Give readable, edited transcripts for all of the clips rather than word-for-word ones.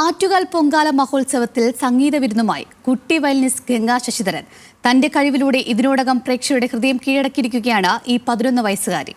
ആറ്റുകാൽ പൊങ്കാല മഹോത്സവത്തിൽ സംഗീത വിരുന്നുമായി കുട്ടി വയലിനിസ്റ്റ് ഗംഗാ ശശിധരൻ. തന്റെ കഴിവിലൂടെ ഇതിനോടകം പ്രേക്ഷകരുടെ ഹൃദയം കീഴടക്കിയിരിക്കുകയാണ് ഈ 11 വയസ്സുകാരി.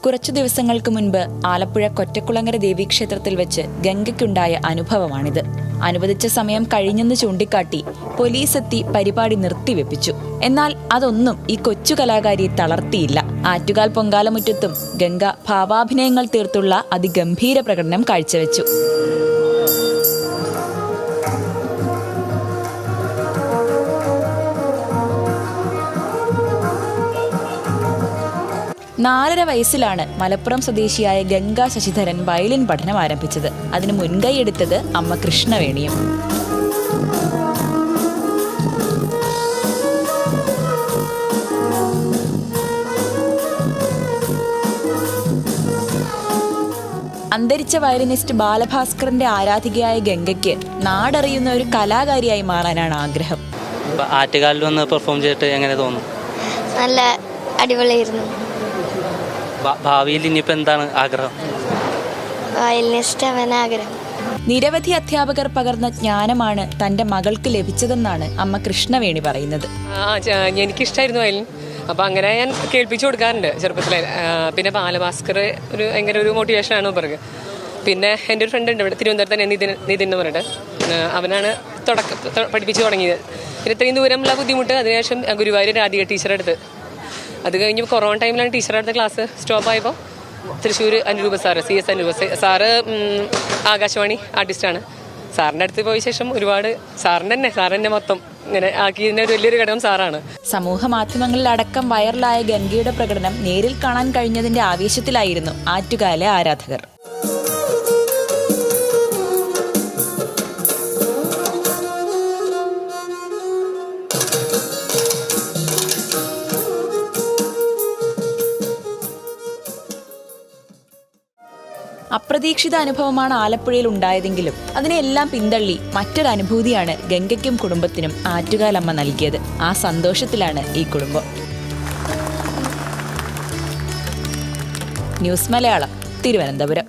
കുറച്ചു ദിവസങ്ങൾക്ക് മുൻപ് ആലപ്പുഴ കൊറ്റക്കുളങ്ങര ദേവീക്ഷേത്രത്തിൽ വെച്ച് ഗംഗയ്ക്കുണ്ടായ അനുഭവമാണിത്. അനുവദിച്ച സമയം കഴിഞ്ഞെന്ന് ചൂണ്ടിക്കാട്ടി പോലീസ് എത്തി പരിപാടി നിർത്തിവെപ്പിച്ചു. എന്നാൽ അതൊന്നും ഈ കൊച്ചു കലാകാരിയെ തളർത്തിയില്ല. ആറ്റുകാൽ പൊങ്കാലമുറ്റത്തും ഗംഗ ഭാവാഭിനയങ്ങൾ തീർത്തുള്ള അതിഗംഭീര പ്രകടനം കാഴ്ചവെച്ചു. നാലര വയസ്സിലാണ് മലപ്പുറം സ്വദേശിയായ ഗംഗാ ശശിധരൻ വയലിൻ പഠനം ആരംഭിച്ചത്. അതിന് മുൻകൈയെടുത്തത് അമ്മ കൃഷ്ണവേണിയും. അന്തരിച്ച വയലിനിസ്റ്റ് ബാലഭാസ്കറിന്റെ ആരാധികയായ ഗംഗയ്ക്ക് നാടറിയുന്ന ഒരു കലാകാരിയായി മാറാനാണ് ആഗ്രഹം. ആറ്റുകാലിൽ വന്ന് പെർഫോം ചെയ്തിട്ട് എങ്ങനെ തോന്നുന്നു? നല്ല അടിപൊളിയായിരുന്നു. ഭാവിയിൽ ഇനിയിപ്പോൾ എന്താണ് ആഗ്രഹം? വയലിനിസ്റ്റ് ആവാൻ ആഗ്രഹം. നിരവധി അധ്യാപകർ പകർന്ന ജ്ഞാനമാണ് തന്റെ മകൾക്ക് ലഭിച്ചതെന്നാണ് അമ്മ കൃഷ്ണവേണി പറയുന്നത്. എനിക്കിഷ്ടമായിരുന്നു വയലിൻ. അപ്പോൾ അങ്ങനെ ഞാൻ കേൾപ്പിച്ചു കൊടുക്കാറുണ്ട് ചെറുപ്പത്തിലെ. പിന്നെ ബാലഭാസ്കർ ഭയങ്കര ഒരു മോട്ടിവേഷനാണ് പിറകെ. പിന്നെ എൻ്റെ ഒരു ഫ്രണ്ട് ഉണ്ട് ഇവിടെ തിരുവനന്തപുരത്ത് തന്നെ, നിതിൻ എന്ന് പറഞ്ഞിട്ട്. അവനാണ് പഠിപ്പിച്ചു തുടങ്ങിയത്. പിന്നെ ഇത്രയും ദൂരമുള്ള ബുദ്ധിമുട്ട് അതിനുശേഷം ഗുരുവായൂർ രാധിക ടീച്ചറെടുത്ത്. അത് കഴിഞ്ഞ് കൊറോണ ടൈമിലാണ് ടീച്ചറടുത്ത ക്ലാസ് സ്റ്റോപ്പായപ്പോൾ Thrissur Anuroopa sir, CS Anuroopa sir Akashvani ആർട്ടിസ്റ്റാണ്. സാറിൻ്റെ അടുത്ത് പോയ ശേഷം ഒരുപാട് സാർ തന്നെ മൊത്തം ഇങ്ങനെ ആക്കിയതിൻ്റെ ഒരു വലിയൊരു ഘടകം സാറാണ്. സമൂഹ മാധ്യമങ്ങളിൽ അടക്കം വൈറലായ ഗംഗയുടെ പ്രകടനം നേരിൽ കാണാൻ കഴിഞ്ഞതിന്റെ ആവേശത്തിലായിരുന്നു ആറ്റുകാലെ ആരാധകർ. അപ്രതീക്ഷിത അനുഭവമാണ് ആലപ്പുഴയിൽ ഉണ്ടായതെങ്കിലും അതിനെല്ലാം പിന്തള്ളി മറ്റൊരു അനുഭൂതിയാണ് ഗംഗയ്ക്കും കുടുംബത്തിനും ആറ്റുകാലമ്മ നൽകിയത്. ആ സന്തോഷത്തിലാണ് ഈ കുടുംബം. ന്യൂസ് മലയാളം, തിരുവനന്തപുരം.